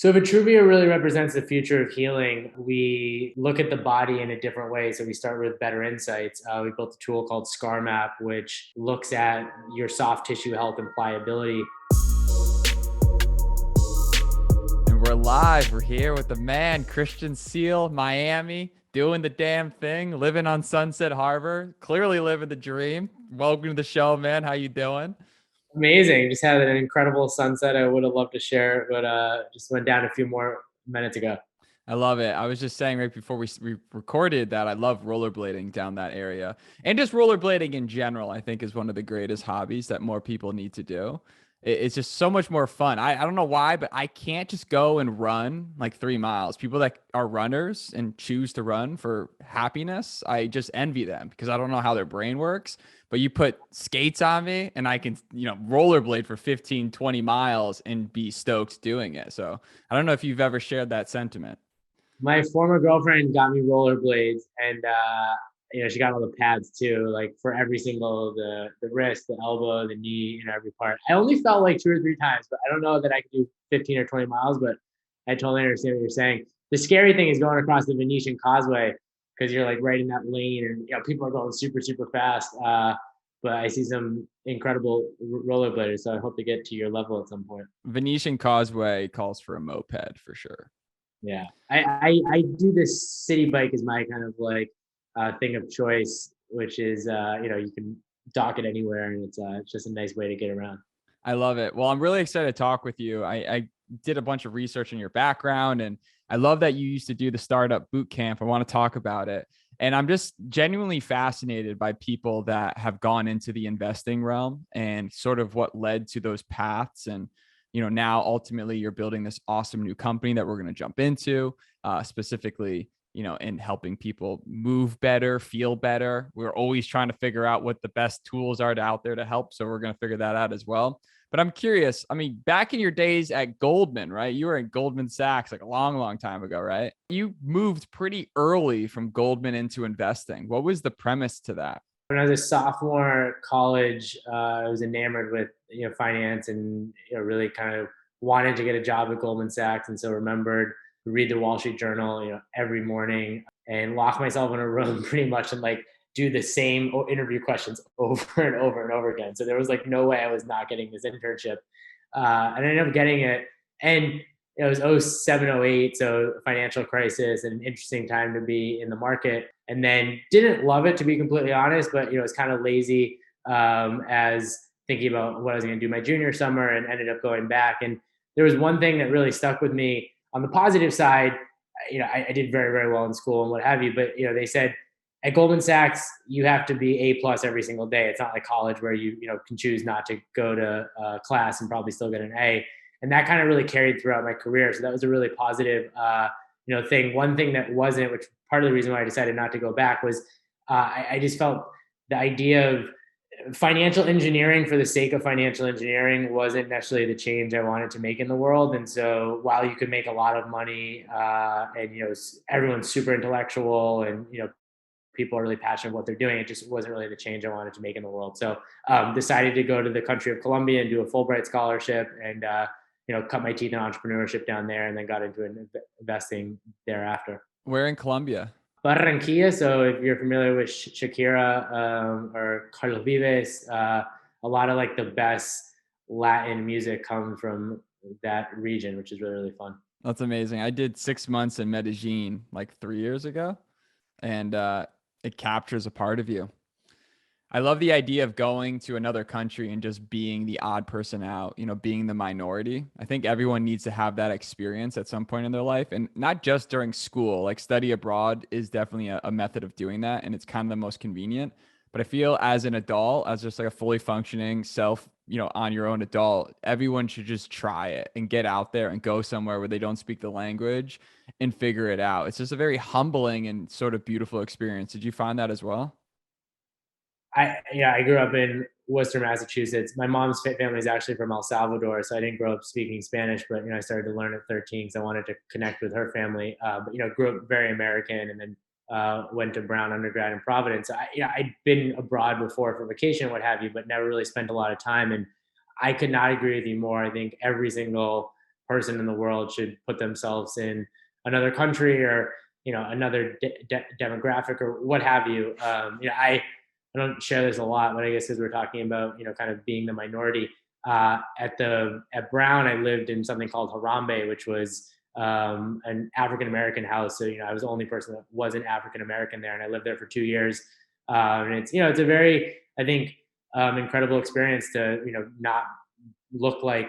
So Vitruvia really represents the future of healing. We look at the body in a different way. So we start with better insights. We built a tool called Scar Map, which looks at your soft tissue health and pliability. And we're live. We're here with the man, Christian Seale, Miami, doing the damn thing, living on Sunset Harbor, clearly living the dream. Welcome to the show, man. How you doing? Amazing. Just had an incredible sunset. I would have loved to share it, but just went down a few more minutes ago. I love it. I was just saying right before we recorded that I love rollerblading down that area. And just rollerblading in general, I think is one of the greatest hobbies that more people need to do. It's just so much more fun. I don't know why, but I can't just go and run like 3 miles. People that are runners and choose to run for happiness, I just envy them because I don't know how their brain works. But you put skates on me and I can, rollerblade for 15, 20 miles and be stoked doing it. So I don't know if you've ever shared that sentiment. My former girlfriend got me rollerblades, and she got all the pads too, like for every single the wrist, the elbow, the knee, and every part. I only fell like 2 or 3 times, but I don't know that I could do 15 or 20 miles. But I totally understand what you're saying. The scary thing is going across the Venetian Causeway because you're like right in that lane, and people are going super super fast. But I see some incredible rollerbladers, so I hope to get to your level at some point. Venetian Causeway calls for a moped for sure. Yeah, I do this city bike as my kind of like thing of choice, which is you can dock it anywhere, and it's just a nice way to get around. I love it. Well, I'm really excited to talk with you. I did a bunch of research in your background, and I love that you used to do the startup boot camp. I want to talk about it. And I'm just genuinely fascinated by people that have gone into the investing realm and sort of what led to those paths. And, now ultimately you're building this awesome new company that we're going to jump into, specifically, in helping people move better, feel better. We're always trying to figure out what the best tools are out there to help. So we're going to figure that out as well. But I'm curious, I mean, back in your days at Goldman, right? You were at Goldman Sachs like a long, long time ago, right? You moved pretty early from Goldman into investing. What was the premise to that? When I was a sophomore college, I was enamored with finance, and really kind of wanted to get a job at Goldman Sachs, and so remembered read the Wall Street Journal every morning and lock myself in a room pretty much and like do the same interview questions over and over and over again. So there was like no way I was not getting this internship, and I ended up getting it. And it was 07, 08, so financial crisis and an interesting time to be in the market. And then didn't love it, to be completely honest, but it's kind of lazy as thinking about what I was going to do my junior summer, and ended up going back. And there was one thing that really stuck with me on the positive side. I did very, very well in school and what have you, but they said at Goldman Sachs you have to be A plus every single day. It's not like college where you can choose not to go to class and probably still get an A. And that kind of really carried throughout my career. So that was a really positive thing. One thing that wasn't, which part of the reason why I decided not to go back, was I just felt the idea of financial engineering for the sake of financial engineering wasn't necessarily the change I wanted to make in the world. And so while you could make a lot of money, and everyone's super intellectual, and people are really passionate about what they're doing, it just wasn't really the change I wanted to make in the world. So decided to go to the country of Colombia and do a Fulbright scholarship, and cut my teeth in entrepreneurship down there, and then got into investing thereafter. Where in Colombia? Barranquilla. So if you're familiar with Shakira or Carlos Vives, a lot of like the best Latin music comes from that region, which is really, really fun. That's amazing. I did 6 months in Medellin like 3 years ago, and it captures a part of you. I love the idea of going to another country and just being the odd person out, being the minority. I think everyone needs to have that experience at some point in their life, and not just during school. Like study abroad is definitely a method of doing that, and it's kind of the most convenient. But I feel as an adult, as just like a fully functioning self, on your own adult, everyone should just try it and get out there and go somewhere where they don't speak the language and figure it out. It's just a very humbling and sort of beautiful experience. Did you find that as well? I grew up in Worcester, Massachusetts. My mom's family is actually from El Salvador, so I didn't grow up speaking Spanish, but I started to learn at 13 because I wanted to connect with her family. But grew up very American, and then went to Brown undergrad in Providence. I'd been abroad before for vacation and what have you, but never really spent a lot of time. And I could not agree with you more. I think every single person in the world should put themselves in another country or, another demographic or what have you. I don't share this a lot, but I guess because we're talking about, kind of being the minority. At Brown, I lived in something called Harambe, which was an African American house. So, I was the only person that wasn't African American there, and I lived there for 2 years. And it's a very, I think, incredible experience to, not look like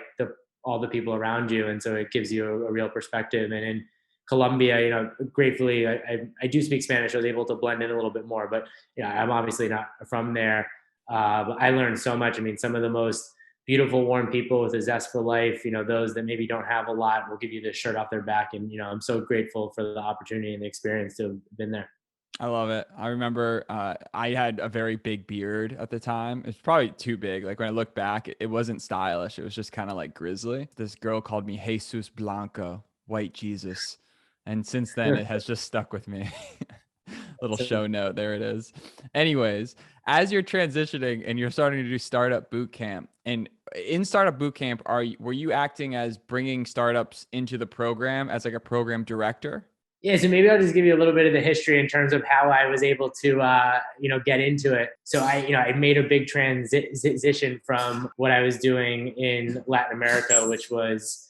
all the people around you, and so it gives you a real perspective. And in Colombia, gratefully, I do speak Spanish. I was able to blend in a little bit more, but I'm obviously not from there. But I learned so much. I mean, some of the most beautiful, warm people with a zest for life, those that maybe don't have a lot will give you the shirt off their back. And, I'm so grateful for the opportunity and the experience to have been there. I love it. I remember I had a very big beard at the time. It's probably too big. Like when I look back, it wasn't stylish. It was just kind of like grizzly. This girl called me Jesus Blanco, white Jesus. And since then, it has just stuck with me. Little show note. There it is. Anyways, as you're transitioning and you're starting to do startup boot camp, and in startup boot camp, were you acting as bringing startups into the program as like a program director? Yeah, so maybe I'll just give you a little bit of the history in terms of how I was able to, get into it. So I made a big transition from what I was doing in Latin America, which was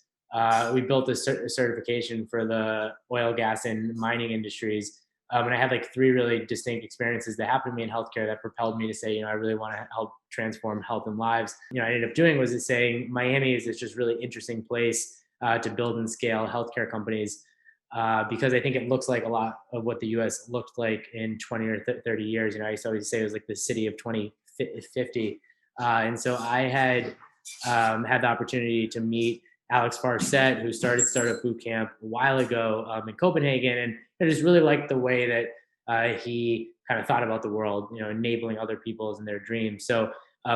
we built a certification for the oil, gas, and mining industries. And I had like three really distinct experiences that happened to me in healthcare that propelled me to say, I really want to help transform health and lives. I ended up doing was saying Miami is this just really interesting place to build and scale healthcare companies. Because I think it looks like a lot of what the U.S. looked like in 20 or 30 years. I used to always say it was like the city of 2050. And so I had had the opportunity to meet Alex Farset, who started Startup Bootcamp a while ago in Copenhagen. And I just really liked the way that he kind of thought about the world, enabling other people's and their dreams. So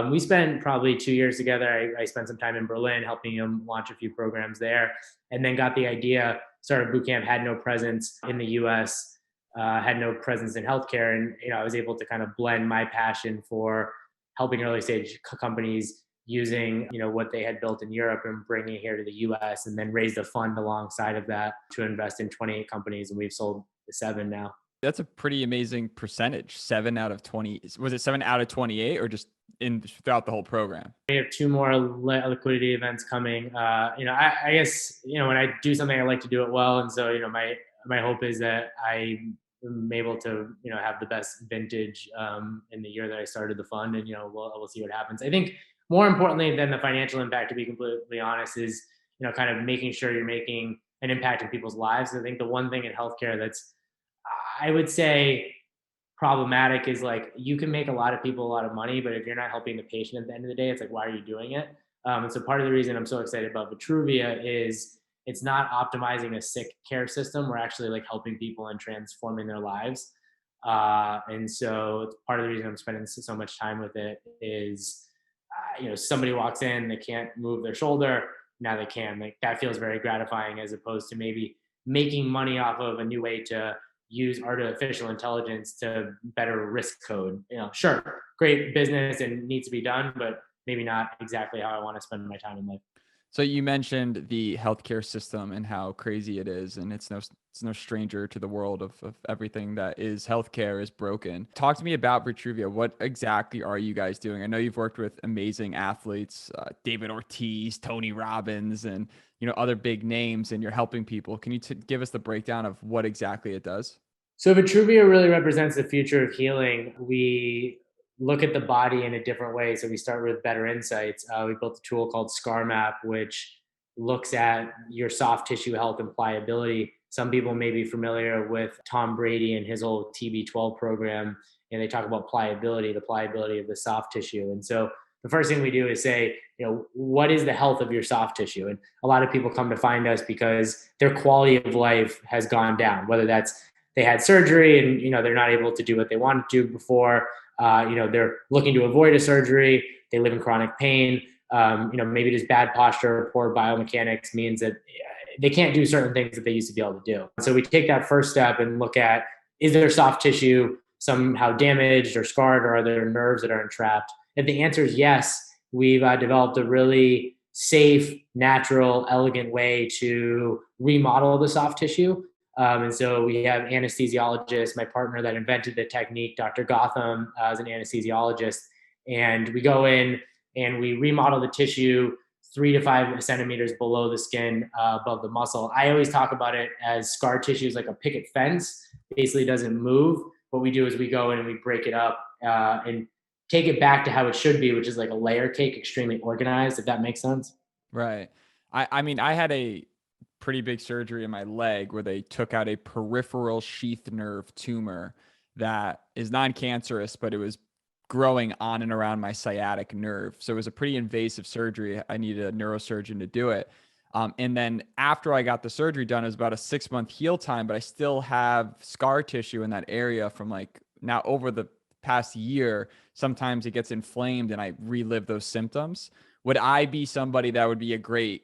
we spent probably 2 years together. I spent some time in Berlin helping him launch a few programs there, and then got the idea. Startup Bootcamp had no presence in the U.S., had no presence in healthcare, and I was able to kind of blend my passion for helping early stage companies using what they had built in Europe and bringing it here to the U.S., and then raised a fund alongside of that to invest in 28 companies, and we've sold 7 now. That's a pretty amazing percentage. 7 out of 20. Was it 7 out of 28 or just throughout the whole program? We have 2 more liquidity events coming. I guess, when I do something, I like to do it well. And so, my hope is that I'm able to, have the best vintage in the year that I started the fund, and, we'll see what happens. I think more importantly than the financial impact, to be completely honest, is, kind of making sure you're making an impact in people's lives. I think the one thing in healthcare that's, I would say, problematic is like you can make a lot of people a lot of money, but if you're not helping the patient at the end of the day, it's like, why are you doing it? And so part of the reason I'm so excited about Vitruvia is it's not optimizing a sick care system. We're actually like helping people and transforming their lives. And so part of the reason I'm spending so much time with it is, somebody walks in, they can't move their shoulder. Now they can. Like that feels very gratifying, as opposed to maybe making money off of a new way to use artificial intelligence to better risk code. Sure, great business and needs to be done, but maybe not exactly how I want to spend my time in life. So you mentioned the healthcare system and how crazy it is, and it's no stranger to the world of everything that is healthcare is broken. Talk to me about Vitruvia. What exactly are you guys doing? I know you've worked with amazing athletes, David Ortiz, Tony Robbins, and other big names, and you're helping people. Can you give us the breakdown of what exactly it does? So Vitruvia really represents the future of healing. We look at the body in a different way. So we start with better insights. We built a tool called Scar Map, which looks at your soft tissue health and pliability. Some people may be familiar with Tom Brady and his old TB12 program, and they talk about pliability, the pliability of the soft tissue. And so the first thing we do is say, what is the health of your soft tissue? And a lot of people come to find us because their quality of life has gone down, whether that's they had surgery and they're not able to do what they wanted to do before. They're looking to avoid a surgery. They live in chronic pain. Maybe just bad posture or poor biomechanics means that they can't do certain things that they used to be able to do. So we take that first step and look at, is their soft tissue somehow damaged or scarred, or are there nerves that are entrapped? If the answer is yes, we've developed a really safe, natural, elegant way to remodel the soft tissue. And so we have anesthesiologists. My partner that invented the technique, Dr. Gotham, is an anesthesiologist. And we go in and we remodel the tissue 3 to 5 centimeters below the skin, above the muscle. I always talk about it as scar tissue is like a picket fence, basically doesn't move. What we do is we go in and we break it up and take it back to how it should be, which is like a layer cake, extremely organized, if that makes sense. Right. I mean, I had a pretty big surgery in my leg where they took out a peripheral sheath nerve tumor that is non-cancerous, but it was growing on and around my sciatic nerve. So it was a pretty invasive surgery. I needed a neurosurgeon to do it. And then after I got the surgery done, it was about a 6-month heal time, but I still have scar tissue in that area from like now over the past year. Sometimes it gets inflamed and I relive those symptoms. Would I be somebody that would be a great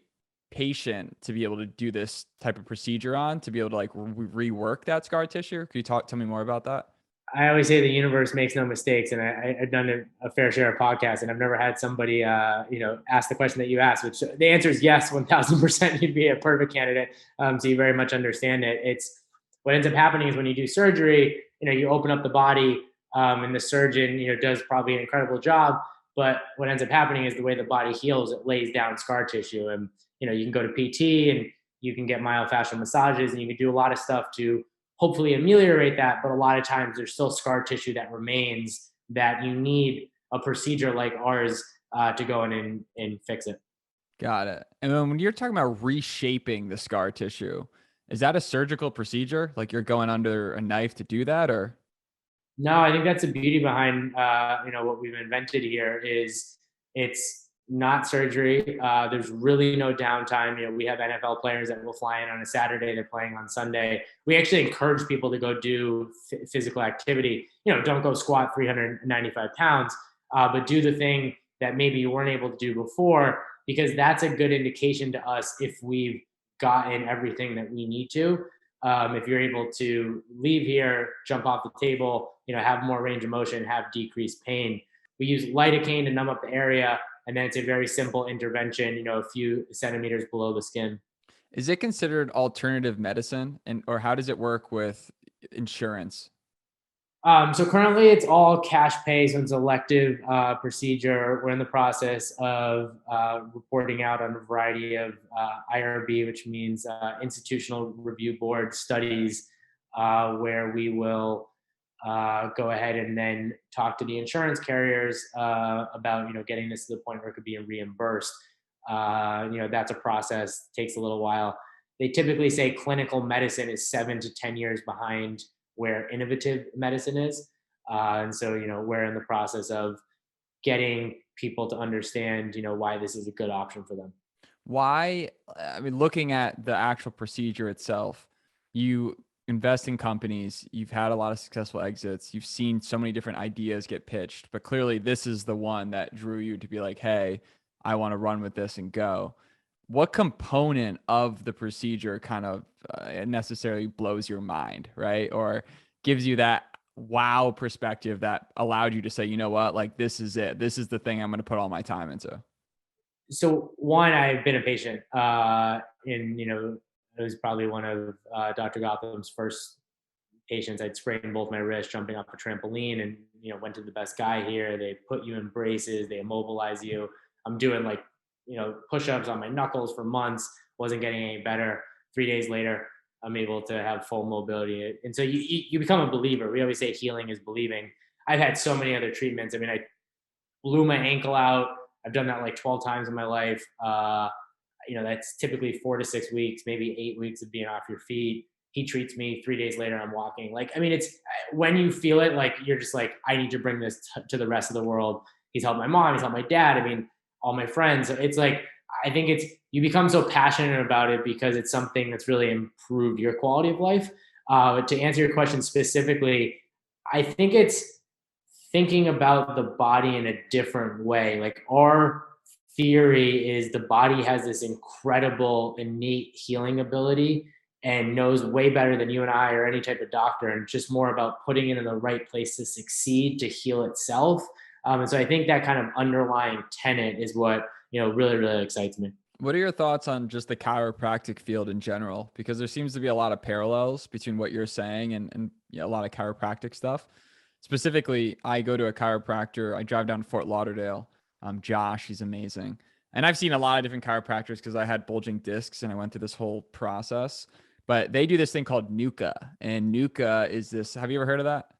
patient to be able to do this type of procedure on, to be able to like rework that scar tissue? Could you tell me more about that? I always say the universe makes no mistakes, and I've done a fair share of podcasts, and I've never had somebody, ask the question that you asked. Which the answer is yes, 1,000%. You'd be a perfect candidate. So you very much understand it. It's what ends up happening is when you do surgery, you open up the body, and the surgeon, does probably an incredible job. But what ends up happening is the way the body heals, it lays down scar tissue, and you can go to PT and you can get myofascial massages, and you can do a lot of stuff to hopefully ameliorate that. But a lot of times there's still scar tissue that remains that you need a procedure like ours to go in and fix it. Got it. And then when you're talking about reshaping the scar tissue, is that a surgical procedure? Like you're going under a knife to do that, or? No, I think that's the beauty behind what we've invented here is it's not surgery. There's really no downtime. We have NFL players that will fly in on a Saturday. They're playing on Sunday. We actually encourage people to go do physical activity. Don't go squat 395 pounds, but do the thing that maybe you weren't able to do before, because that's a good indication to us if we've gotten everything that we need to. If you're able to leave here, jump off the table, have more range of motion, have decreased pain. We use lidocaine to numb up the area, and then it's a very simple intervention, a few centimeters below the skin. Is it considered alternative medicine, and or how does it work with insurance? So currently it's all cash pay, so it's an elective procedure. We're in the process of reporting out on a variety of IRB, which means institutional review board studies, where we will go ahead and then talk to the insurance carriers about getting this to the point where it could be reimbursed. That's a process, takes a little while. They typically say clinical medicine is 7 to 10 years behind where innovative medicine is. And so, we're in the process of getting people to understand, why this is a good option for them. Why? I mean, looking at the actual procedure itself, you invest in companies, you've had a lot of successful exits, you've seen so many different ideas get pitched, but clearly this is the one that drew you to be like, hey, I want to run with this and go. What component of the procedure kind of necessarily blows your mind, right? Or gives you that wow perspective that allowed you to say, you know what, like this is it. This is the thing I'm going to put all my time into. So one, I've been a patient, it was probably one of Dr. Gotham's first patients. I'd sprained both my wrists jumping off a trampoline, and went to the best guy here. They put you in braces, they immobilize you. I'm doing like push-ups on my knuckles for months, wasn't getting any better. 3 days later, I'm able to have full mobility. And so you become a believer. We always say healing is believing. I've had so many other treatments. I mean, I blew my ankle out. I've done that like 12 times in my life. That's typically 4 to 6 weeks, maybe 8 weeks of being off your feet. He treats me. 3 days later, I'm walking. Like, I mean, it's when you feel it, like you're just like, I need to bring this to the rest of the world. He's helped my mom. He's helped my dad. I mean, all my friends. It's like, I think you become so passionate about it because it's something that's really improved your quality of life. To answer your question specifically, I think it's thinking about the body in a different way. Like our theory is the body has this incredible innate healing ability and knows way better than you and I or any type of doctor. And it's just more about putting it in the right place to succeed, to heal itself. And so I think that kind of underlying tenet is what really, really excites me. What are your thoughts on just the chiropractic field in general? Because there seems to be a lot of parallels between what you're saying and a lot of chiropractic stuff. Specifically, I go to a chiropractor. I drive down to Fort Lauderdale. Josh, he's amazing. And I've seen a lot of different chiropractors because I had bulging discs and I went through this whole process. But they do this thing called NUCA. And NUCA is this, have you ever heard of that?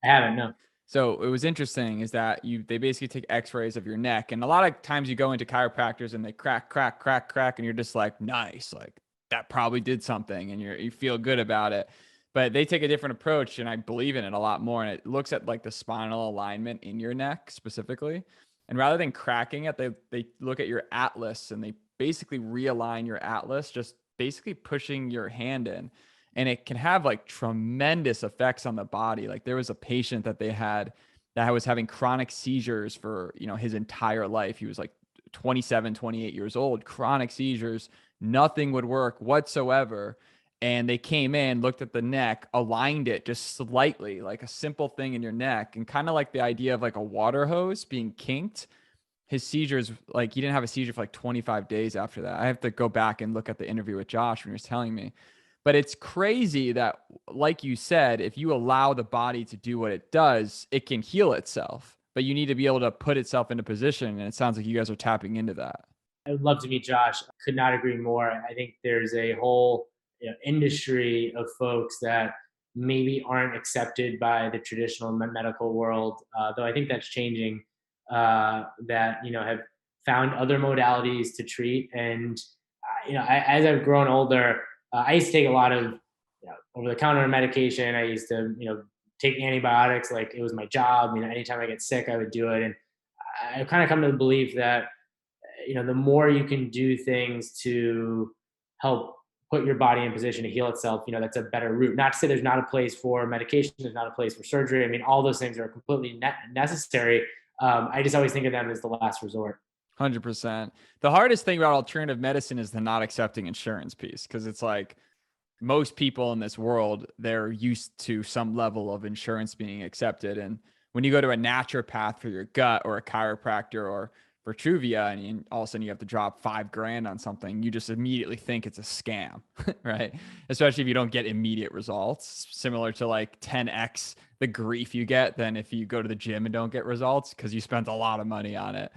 I haven't, no. So it was interesting is that they basically take x-rays of your neck. And a lot of times you go into chiropractors and they crack, crack, crack, crack, and you're just like, nice, like that probably did something and you feel good about it. But they take a different approach and I believe in it a lot more. And it looks at like the spinal alignment in your neck specifically. And rather than cracking it, they look at your atlas and they basically realign your atlas, just basically pushing your hand in, and it can have like tremendous effects on the body. Like there was a patient that they had that was having chronic seizures for, his entire life. He was like 27, 28 years old, chronic seizures, nothing would work whatsoever. And they came in, looked at the neck, aligned it just slightly, like a simple thing in your neck, and kind of like the idea of like a water hose being kinked. His seizures, like he didn't have a seizure for like 25 days after that. I have to go back and look at the interview with Josh when he was telling me. But it's crazy that, like you said, if you allow the body to do what it does, it can heal itself. But you need to be able to put itself into position. And it sounds like you guys are tapping into that. I would love to meet Josh. Could not agree more. I think there's a whole industry of folks that maybe aren't accepted by the traditional medical world, though I think that's changing. That have found other modalities to treat, and as I've grown older, I used to take a lot of over-the-counter medication. I used to take antibiotics like it was my job. Anytime I get sick, I would do it, and I kind of come to the belief that the more you can do things to help put your body in position to heal itself, that's a better route. Not to say there's not a place for medication, there's not a place for surgery. I mean, all those things are completely necessary. I just always think of them as the last resort. 100%. The hardest thing about alternative medicine is the not accepting insurance piece, because it's like most people in this world, they're used to some level of insurance being accepted. And when you go to a naturopath for your gut or a chiropractor or Vitruvia, and all of a sudden you have to drop $5,000 on something, you just immediately think it's a scam, right? Especially if you don't get immediate results, similar to like 10x the grief you get than if you go to the gym and don't get results because you spent a lot of money on it.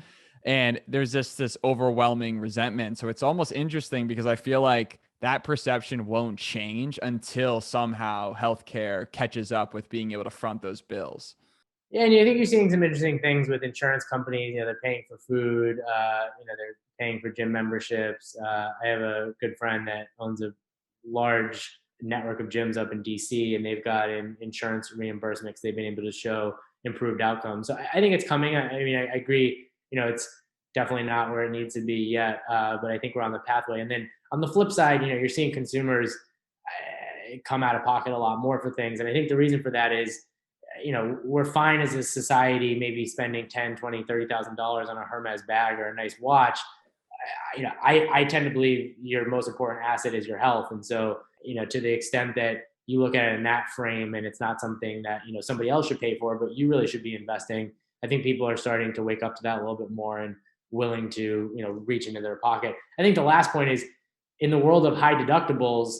And there's just this overwhelming resentment. So it's almost interesting because I feel like that perception won't change until somehow healthcare catches up with being able to front those bills. Yeah, and I think you're seeing some interesting things with insurance companies. They're paying for food. They're paying for gym memberships. I have a good friend that owns a large network of gyms up in DC, and they've got insurance reimbursements. They've been able to show improved outcomes. So I think it's coming. I mean, I agree. It's definitely not where it needs to be yet, but I think we're on the pathway. And then on the flip side, you're seeing consumers come out of pocket a lot more for things, and I think the reason for that is we're fine as a society, maybe spending 10, 20, $30,000 on a Hermes bag or a nice watch. I tend to believe your most important asset is your health. And so, to the extent that you look at it in that frame and it's not something that, somebody else should pay for, but you really should be investing. I think people are starting to wake up to that a little bit more and willing to, reach into their pocket. I think the last point is in the world of high deductibles,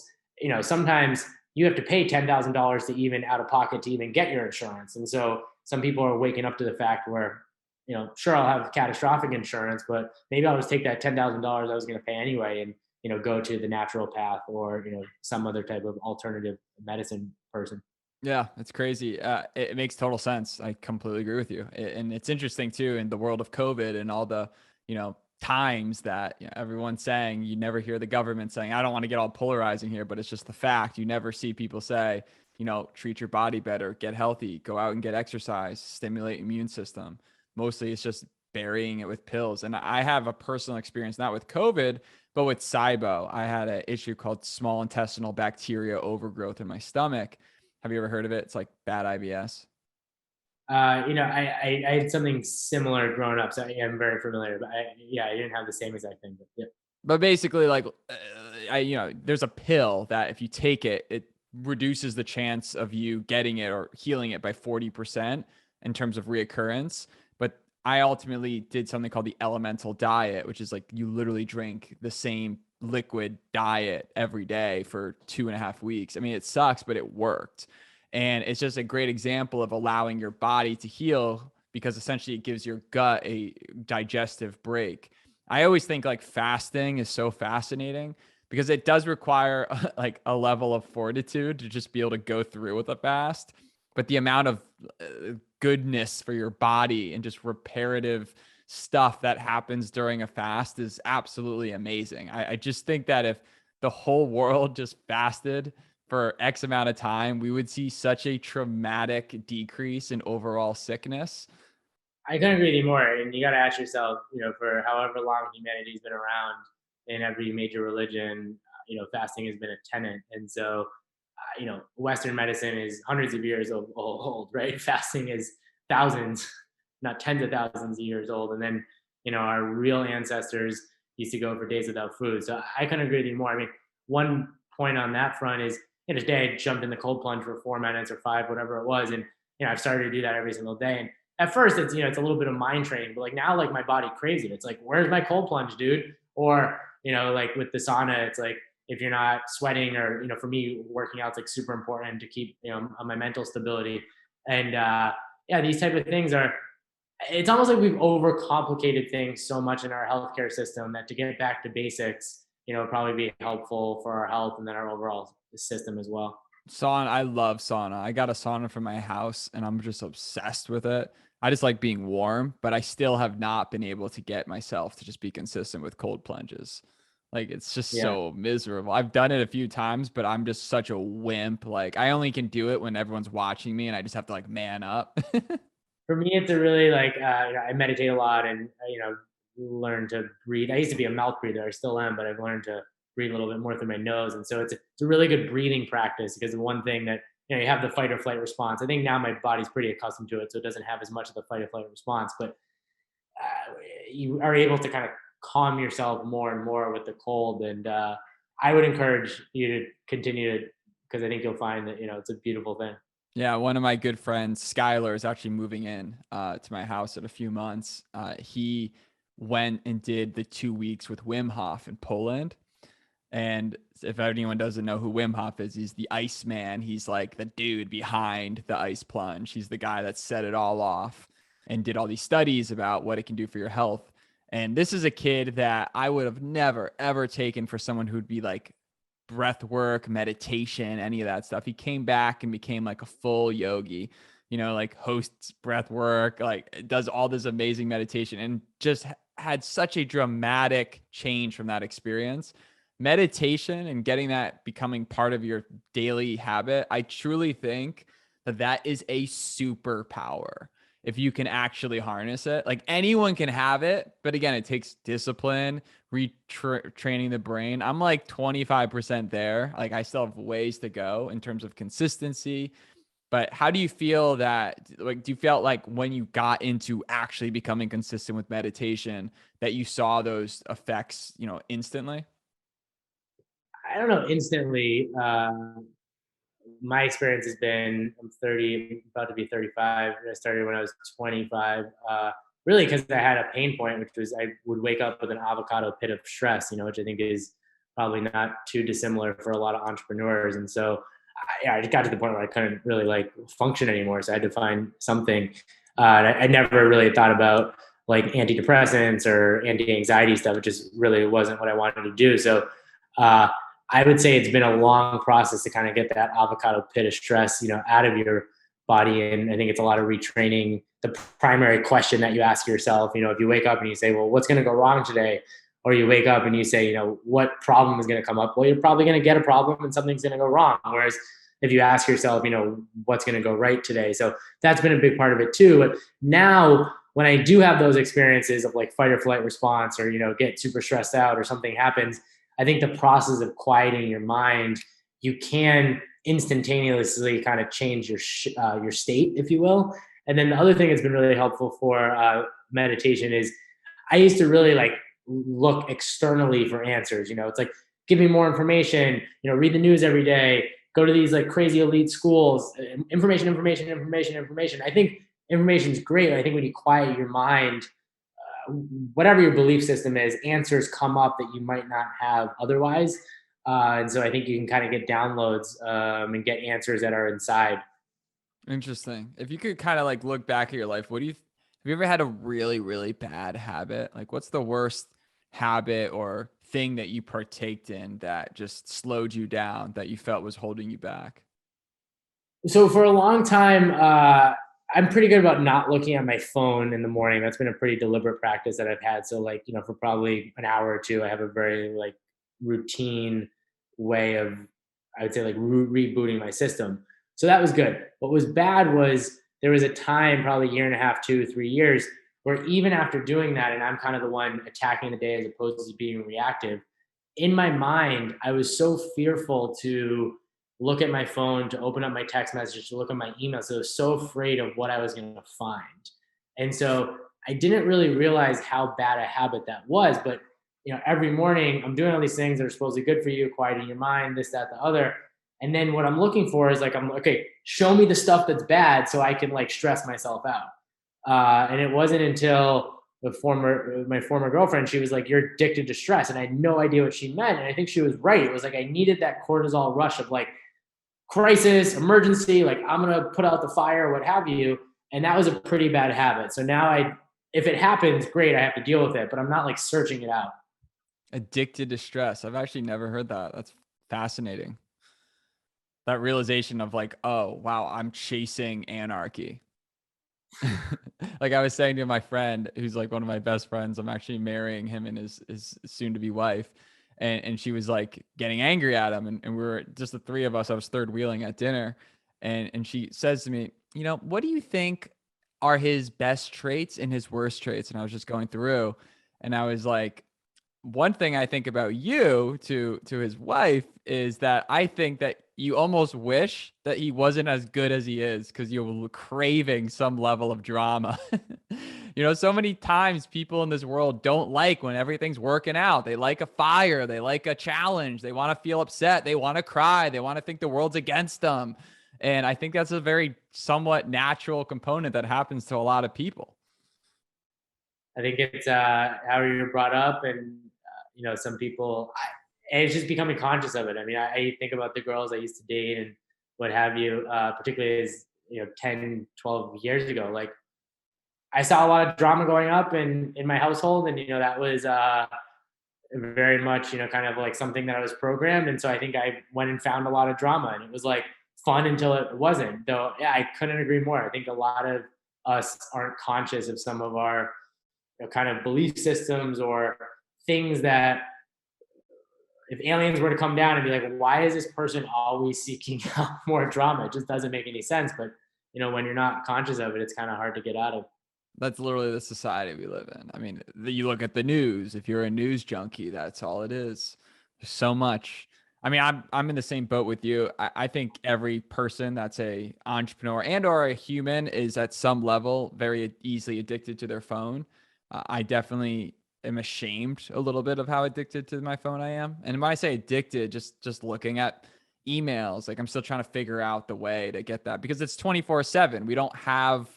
sometimes you have to pay $10,000 to even out of pocket to even get your insurance. And so some people are waking up to the fact where, sure, I'll have catastrophic insurance, but maybe I'll just take that $10,000 I was going to pay anyway and, go to the natural path or, some other type of alternative medicine person. Yeah, it's crazy. It makes total sense. I completely agree with you. And it's interesting too, in the world of COVID and all the, times that everyone's saying, you never hear the government saying, I don't want to get all polarizing here, but it's just the fact. You never see people say, treat your body better, get healthy, go out and get exercise, stimulate immune system. Mostly it's just burying it with pills. And I have a personal experience, not with COVID, but with SIBO. I had an issue called small intestinal bacteria overgrowth in my stomach. Have you ever heard of it? It's like bad IBS. I had something similar growing up, so I'm very familiar. But I didn't have the same exact thing. But yeah. But basically, like, there's a pill that if you take it, it reduces the chance of you getting it or healing it by 40% in terms of reoccurrence. But I ultimately did something called the elemental diet, which is like you literally drink the same liquid diet every day for 2.5 weeks. I mean, it sucks, but it worked. And it's just a great example of allowing your body to heal because essentially it gives your gut a digestive break. I always think like fasting is so fascinating because it does require like a level of fortitude to just be able to go through with a fast. But the amount of goodness for your body and just reparative stuff that happens during a fast is absolutely amazing. I just think that if the whole world just fasted for X amount of time, we would see such a traumatic decrease in overall sickness. I couldn't agree with you more. And you got to ask yourself, for however long humanity's been around in every major religion, fasting has been a tenet. And so, Western medicine is hundreds of years old, right? Fasting is thousands, not tens of thousands of years old. And then, our real ancestors used to go for days without food. So I couldn't agree with you more. I mean, one point on that front is, today I jumped in the cold plunge for 4 minutes or five, whatever it was. And, I've started to do that every single day. And at first it's, it's a little bit of mind training, but like now, like my body craves it. It's like, where's my cold plunge, dude? Or, like with the sauna, it's like, if you're not sweating or, for me, working out's like super important to keep, my mental stability. And yeah, these type of things are, it's almost like we've overcomplicated things so much in our healthcare system that to get back to basics, would probably be helpful for our health and then our overall system as well. Sauna, I love sauna. I got a sauna for my house and I'm just obsessed with it. I just like being warm, but I still have not been able to get myself to just be consistent with cold plunges. Like it's just Yeah. so miserable. I've done it a few times, but I'm just such a wimp. Like I only can do it when everyone's watching me and I just have to like man up. For me, it's a really like, I meditate a lot and, learn to breathe. I used to be a mouth breather. I still am, but I've learned to breathe a little bit more through my nose. And so it's a really good breathing practice because the one thing that, you have the fight or flight response. I think now my body's pretty accustomed to it. So it doesn't have as much of the fight or flight response, but you are able to kind of calm yourself more and more with the cold. And I would encourage you to continue to, because I think you'll find that, it's a beautiful thing. Yeah, one of my good friends, Skylar, is actually moving in to my house in a few months. He went and did the 2 weeks with Wim Hof in Poland. And if anyone doesn't know who Wim Hof is, he's the Iceman. He's like the dude behind the ice plunge. He's the guy that set it all off and did all these studies about what it can do for your health. And this is a kid that I would have never, ever taken for someone who'd be like breath work, meditation, any of that stuff. He came back and became like a full yogi, like hosts breath work, like does all this amazing meditation and just had such a dramatic change from that experience. Meditation and getting that becoming part of your daily habit, I truly think that that is a superpower if you can actually harness it. Like anyone can have it, but again, it takes discipline, retraining the brain. I'm like 25% there. Like I still have ways to go in terms of consistency. But how do you feel that, like, do you feel like when you got into actually becoming consistent with meditation that you saw those effects, instantly? I don't know instantly. My experience has been, I'm 30, about to be 35. I started when I was 25. Really, because I had a pain point, which was I would wake up with an avocado pit of stress, which I think is probably not too dissimilar for a lot of entrepreneurs. And so, I just got to the point where I couldn't really like function anymore. So I had to find something. I never really thought about like antidepressants or anti-anxiety stuff. It just really wasn't what I wanted to do. So, uh, I would say it's been a long process to kind of get that avocado pit of stress, out of your body. And I think it's a lot of retraining the primary question that you ask yourself. If you wake up and you say, well, what's going to go wrong today? Or you wake up and you say, what problem is going to come up? Well, you're probably going to get a problem and something's going to go wrong. Whereas if you ask yourself, what's going to go right today? So that's been a big part of it too. But now when I do have those experiences of like fight or flight response or, get super stressed out or something happens, I think the process of quieting your mind, you can instantaneously kind of change your state, if you will. And then the other thing that's been really helpful for meditation is I used to really like look externally for answers. It's like, give me more information, read the news every day, go to these like crazy elite schools, information. I think information is great. I think when you quiet your mind, whatever your belief system is, answers come up that you might not have otherwise. And so I think you can kind of get downloads and get answers that are inside. Interesting. If you could kind of like look back at your life, have you ever had a really, really bad habit? Like, what's the worst habit or thing that you partaked in that just slowed you down, that you felt was holding you back? So for a long time, I'm pretty good about not looking at my phone in the morning. That's been a pretty deliberate practice that I've had. So like, for probably an hour or two, I have a very like routine way of, I would say like rebooting my system. So that was good. What was bad was there was a time, probably a year and a half, 2 or 3 years, where even after doing that, and I'm kind of the one attacking the day as opposed to being reactive, in my mind, I was so fearful to look at my phone, to open up my text messages, to look at my emails. So I was so afraid of what I was going to find. And so I didn't really realize how bad a habit that was. But every morning I'm doing all these things that are supposedly good for you, quieting your mind, this, that, the other. And then what I'm looking for is like, I'm okay, show me the stuff that's bad so I can like stress myself out. And it wasn't until my former girlfriend, she was like, "You're addicted to stress," and I had no idea what she meant. And I think she was right. It was like I needed that cortisol rush of like crisis, emergency, like I'm gonna put out the fire, what have you. And that was a pretty bad habit. So now if it happens, great, I have to deal with it, but I'm not like searching it out. Addicted to stress. I've actually never heard that. That's fascinating. That realization of like, oh, wow, I'm chasing anarchy. Like I was saying to my friend, who's like one of my best friends, I'm actually marrying him and his soon to be wife. And she was like getting angry at him. And we were just the three of us. I was third wheeling at dinner. And she says to me, what do you think are his best traits and his worst traits? And I was just going through and I was like, one thing I think about you to his wife is that I think that you almost wish that he wasn't as good as he is because you're craving some level of drama. So many times people in this world don't like when everything's working out. They like a fire, they like a challenge, they want to feel upset, they want to cry, they want to think the world's against them. And I think that's a very somewhat natural component that happens to a lot of people. I think it's how you're brought up, and some people, and it's just becoming conscious of it. I mean, I think about the girls I used to date and what have you, particularly as 10, 12 years ago. Like I saw a lot of drama going up in my household, and that was very much kind of like something that I was programmed. And so I think I went and found a lot of drama, and it was like fun until it wasn't. Though, yeah, I couldn't agree more. I think a lot of us aren't conscious of some of our kind of belief systems or things that if aliens were to come down and be like, why is this person always seeking out more drama? It just doesn't make any sense. But when you're not conscious of it, it's kind of hard to get out of. That's literally the society we live in. I mean, you look at the news. If you're a news junkie, that's all it is. There's so much. I mean, I'm in the same boat with you. I think every person that's a entrepreneur and or a human is at some level very easily addicted to their phone. I definitely am ashamed a little bit of how addicted to my phone I am. And when I say addicted, just looking at emails, like I'm still trying to figure out the way to get that because it's 24/7. We don't have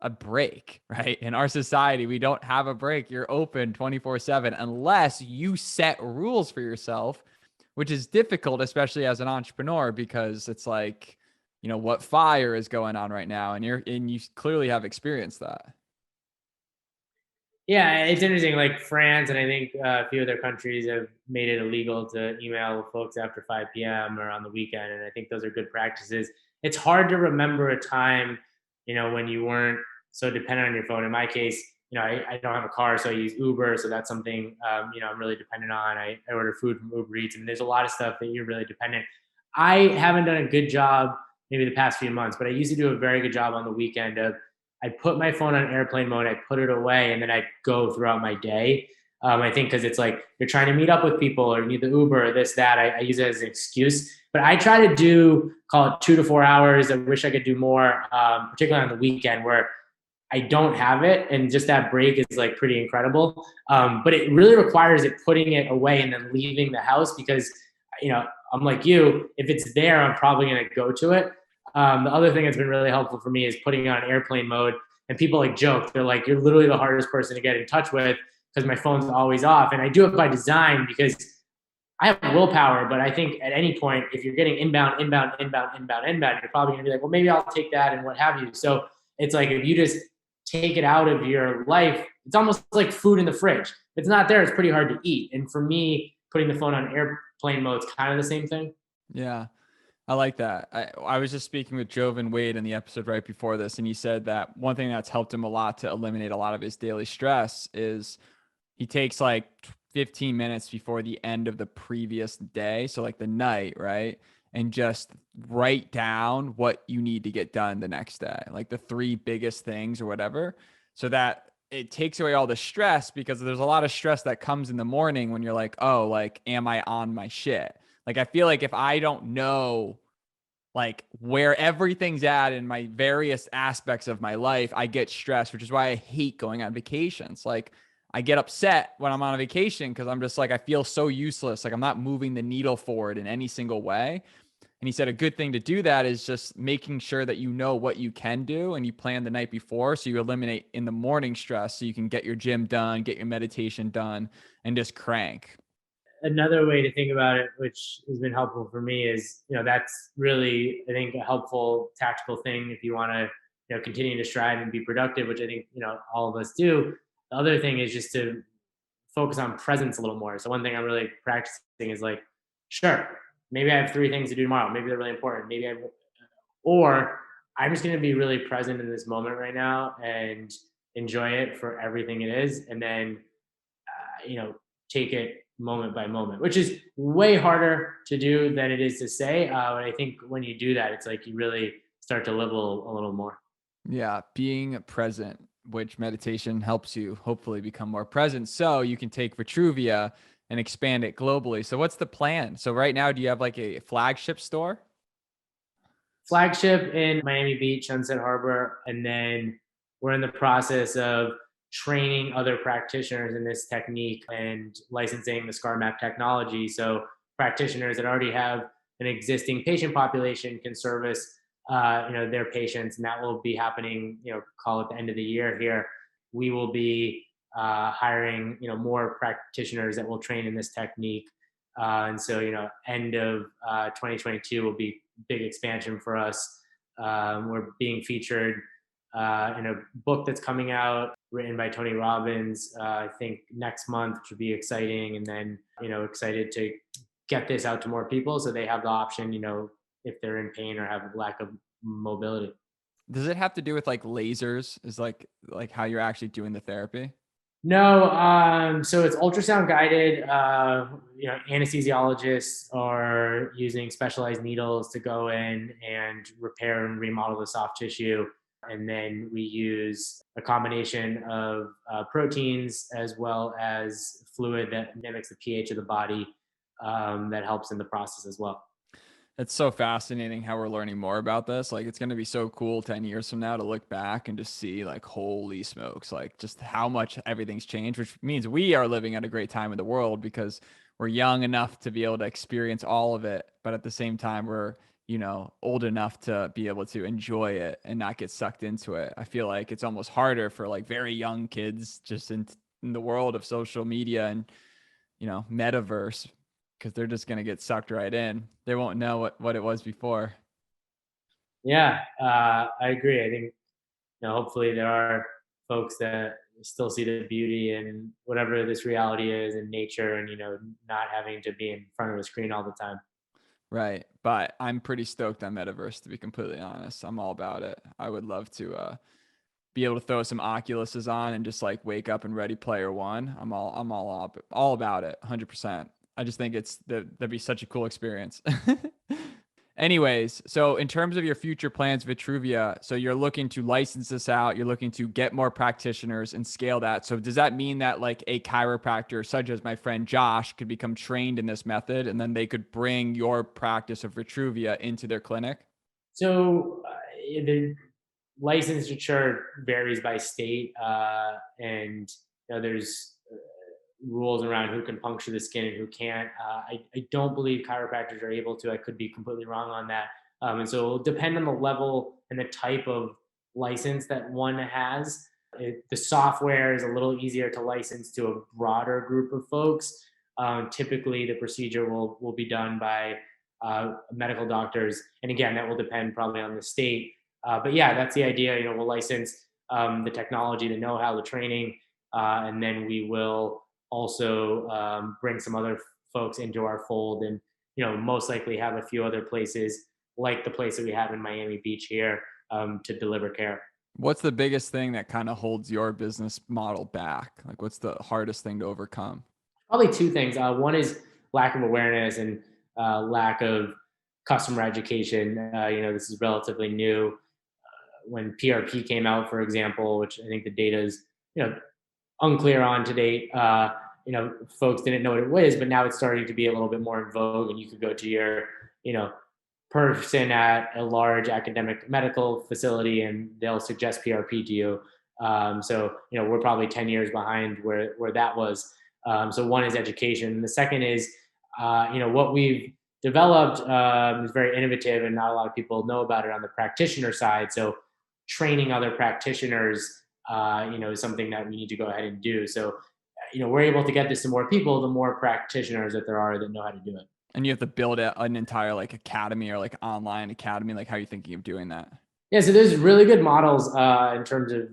a break, right? In our society, we don't have a break. You're open 24/7 unless you set rules for yourself, which is difficult, especially as an entrepreneur, because it's like, what fire is going on right now. And you clearly have experienced that. Yeah, it's interesting. Like France and I think a few other countries have made it illegal to email folks after 5 p.m. or on the weekend, and I think those are good practices. It's hard to remember a time, when you weren't so dependent on your phone. In my case, I don't have a car, so I use Uber, so that's something I'm really dependent on. I order food from Uber Eats. I mean, there's a lot of stuff that you're really dependent. I haven't done a good job maybe the past few months, but I used to do a very good job on the weekend of I put my phone on airplane mode, I put it away, and then I go throughout my day. I think because it's like you're trying to meet up with people or you need the Uber or this, that. I use it as an excuse. But I try to do, call it 2 to 4 hours. I wish I could do more, particularly on the weekend where I don't have it. And just that break is like pretty incredible. But it really requires it putting it away and then leaving the house because, I'm like you, if it's there, I'm probably going to go to it. The other thing that's been really helpful for me is putting it on airplane mode And people like joke, they're like, you're literally the hardest person to get in touch with because my phone's always off. And I do it by design because I have willpower, but I think at any point, if you're getting inbound, you're probably gonna be like, well, maybe I'll take that and what have you. So it's like if you just take it out of your life, it's almost like food in the fridge. If it's not there, it's pretty hard to eat. And for me, putting the phone on airplane mode is kind of the same thing. Yeah. I like that. I was just speaking with Joven Wade in the episode right before this, and he said that one thing that's helped him a lot to eliminate a lot of his daily stress is he takes like 15 minutes before the end of the previous day. So, like the night, right? And just write down what you need to get done the next day, like the three biggest things or whatever, so that it takes away all the stress because there's a lot of stress that comes in the morning when you're like, oh, like, am I on my shit? Like, I feel like if I don't know like where everything's at in my various aspects of my life, I get stressed, which is why I hate going on vacations. Like I get upset when I'm on a vacation because I'm just like, I feel so useless. Like I'm not moving the needle forward in any single way. And he said a good thing to do that is just making sure that you know what you can do and you plan the night before. So you eliminate in the morning stress so you can get your gym done, get your meditation done, and just crank. Another way to think about it, which has been helpful for me, is that's really, I think, a helpful tactical thing if you want to continue to strive and be productive, which I think all of us do. The other thing is just to focus on presence a little more. So one thing I'm really practicing is like, sure, maybe I have three things to do tomorrow. Maybe they're really important. Or I'm just going to be really present in this moment right now and enjoy it for everything it is, and then take it moment by moment, which is way harder to do than it is to say. But I think when you do that, it's like you really start to live a little more. Yeah, being present, which meditation helps you hopefully become more present so you can take Vitruvia and expand it globally. So what's the plan? So right now, do you have like a flagship store? Flagship in Miami Beach, Sunset Harbor, and then we're in the process of training other practitioners in this technique and licensing the scar map technology. So practitioners that already have an existing patient population can service their patients, and that will be happening, call it the end of the year here. We will be hiring more practitioners that will train in this technique, and so end of 2022 will be big expansion for us. We're being featured in a book that's coming out written by Tony Robbins, I think next month, which would be exciting. And then, excited to get this out to more people so they have the option, if they're in pain or have a lack of mobility. Does it have to do with like lasers? Is like how you're actually doing the therapy? No, so it's ultrasound guided. Anesthesiologists are using specialized needles to go in and repair and remodel the soft tissue. And then we use a combination of proteins as well as fluid that mimics the pH of the body, that helps in the process as well. It's so fascinating how we're learning more about this. Like it's going to be so cool 10 years from now to look back and just see like, holy smokes, like just how much everything's changed, which means we are living at a great time in the world because we're young enough to be able to experience all of it. But at the same time, we're, old enough to be able to enjoy it and not get sucked into it. I feel like it's almost harder for like very young kids just in the world of social media and, metaverse because they're just going to get sucked right in. They won't know what it was before. Yeah, I agree. I think hopefully there are folks that still see the beauty in whatever this reality is in nature, and not having to be in front of a screen all the time. Right. But I'm pretty stoked on metaverse, to be completely honest. I'm all about it. I would love to be able to throw some Oculuses on and just like wake up and Ready Player One. I'm all about it, 100%. I just think that'd be such a cool experience. Anyways, so in terms of your future plans, Vitruvia, so you're looking to license this out, you're looking to get more practitioners and scale that. So does that mean that like a chiropractor such as my friend Josh could become trained in this method and then they could bring your practice of Vitruvia into their clinic? So the licensure varies by state, and there's rules around who can puncture the skin and who can't. I don't believe chiropractors are able to. I could be completely wrong on that. And so it'll depend on the level and the type of license that one has. The software is a little easier to license to a broader group of folks. Typically, the procedure will be done by medical doctors, and again, that will depend probably on the state. But yeah, that's the idea. We'll license the technology, the know-how, the training, and then we will also bring some other folks into our fold, and most likely have a few other places like the place that we have in Miami Beach here to deliver care. What's the biggest thing that kind of holds your business model back? Like, what's the hardest thing to overcome? Probably two things. One is lack of awareness and lack of customer education. This is relatively new. When PRP came out, for example, which I think the data is unclear on to date, folks didn't know what it was, but now it's starting to be a little bit more in vogue, and you could go to your person at a large academic medical facility and they'll suggest PRP to you. So we're probably 10 years behind where that was. So one is education. The second is, what we've developed is very innovative, and not a lot of people know about it on the practitioner side. So training other practitioners, is something that we need to go ahead and do. So, we're able to get this to more people, the more practitioners that there are that know how to do it. And you have to build an entire academy or online academy. How are you thinking of doing that? Yeah, so there's really good models in terms of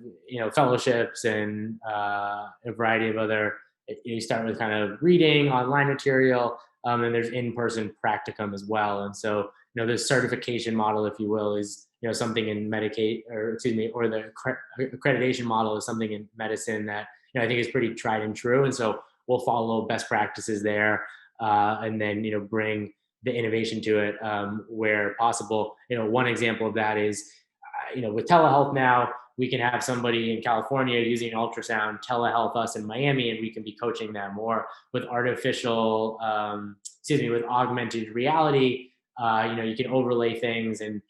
fellowships and a variety of other. You start with kind of reading online material, and there's in-person practicum as well. And so the certification model, if you will, is something in Medicaid, or the accreditation model is something in medicine that I think is pretty tried and true. And so we'll follow best practices there. And then bring the innovation to it where possible. One example of that is with telehealth now, we can have somebody in California using an ultrasound telehealth us in Miami, and we can be coaching them. Or with with augmented reality, you can overlay things, and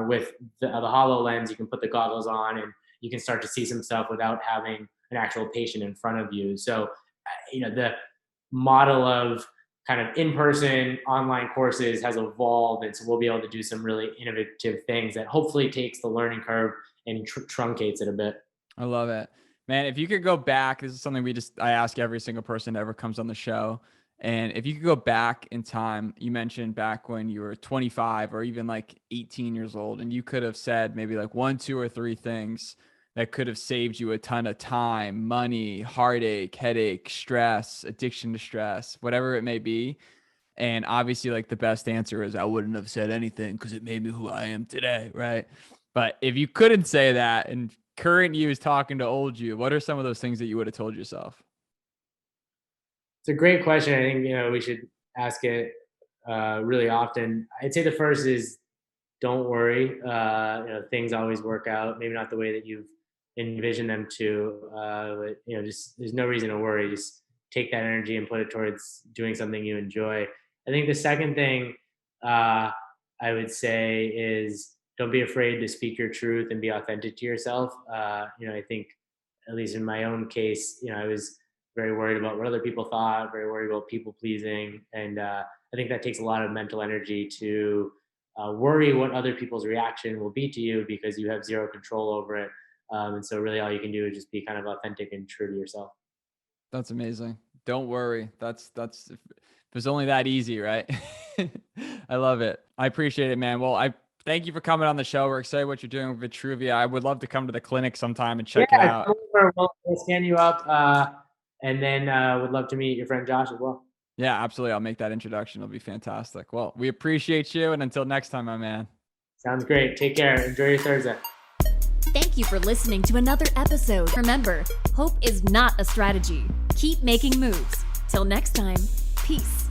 with the HoloLens, you can put the goggles on and you can start to see some stuff without having an actual patient in front of you. So the model of kind of in-person online courses has evolved, and so we'll be able to do some really innovative things that hopefully takes the learning curve and truncates it a bit. I love it, man. If you could go back, this is something I ask every single person that ever comes on the show. And if you could go back in time, you mentioned back when you were 25 or even 18 years old, and you could have said maybe 1, 2, or 3 things that could have saved you a ton of time, money, heartache, headache, stress, addiction to stress, whatever it may be. And obviously the best answer is I wouldn't have said anything because it made me who I am today. Right. But if you couldn't say that and current you is talking to old you, what are some of those things that you would have told yourself? It's a great question. I think, we should ask it really often. I'd say the first is don't worry. Things always work out. Maybe not the way that you've envisioned them to, but just there's no reason to worry. Just take that energy and put it towards doing something you enjoy. I think the second thing I would say is don't be afraid to speak your truth and be authentic to yourself. I think, at least in my own case, I was very worried about what other people thought, very worried about people pleasing. And I think that takes a lot of mental energy to worry what other people's reaction will be to you, because you have zero control over it. And so really all you can do is just be kind of authentic and true to yourself. That's amazing. Don't worry. That's if it's only that easy, right? I love it. I appreciate it, man. Well, I thank you for coming on the show. We're excited what you're doing with Vitruvia. I would love to come to the clinic sometime and check it out. We'll scan you up, and then would love to meet your friend Josh as well. Yeah, absolutely. I'll make that introduction. It'll be fantastic. Well, we appreciate you. And until next time, my man. Sounds great. Take care. Enjoy your Thursday. Thank you for listening to another episode. Remember, hope is not a strategy. Keep making moves. Till next time, peace.